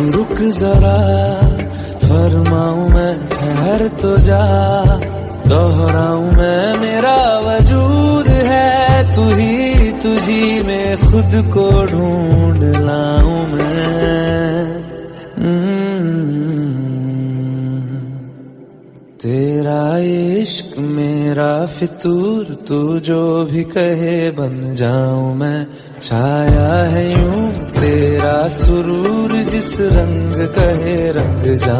रुक जरा फरमाऊं मैं, ठहर तो जा, दोहराऊं मैं, मेरा वजूद है तू ही, तुझी में खुद को ढूंढ लाऊं मैं। तेरा इश्क मेरा फितूर, तू जो भी कहे बन जाऊं मैं, छाया है यूं तेरा सुरूर, जिस रंग कहे रंग जाऊं।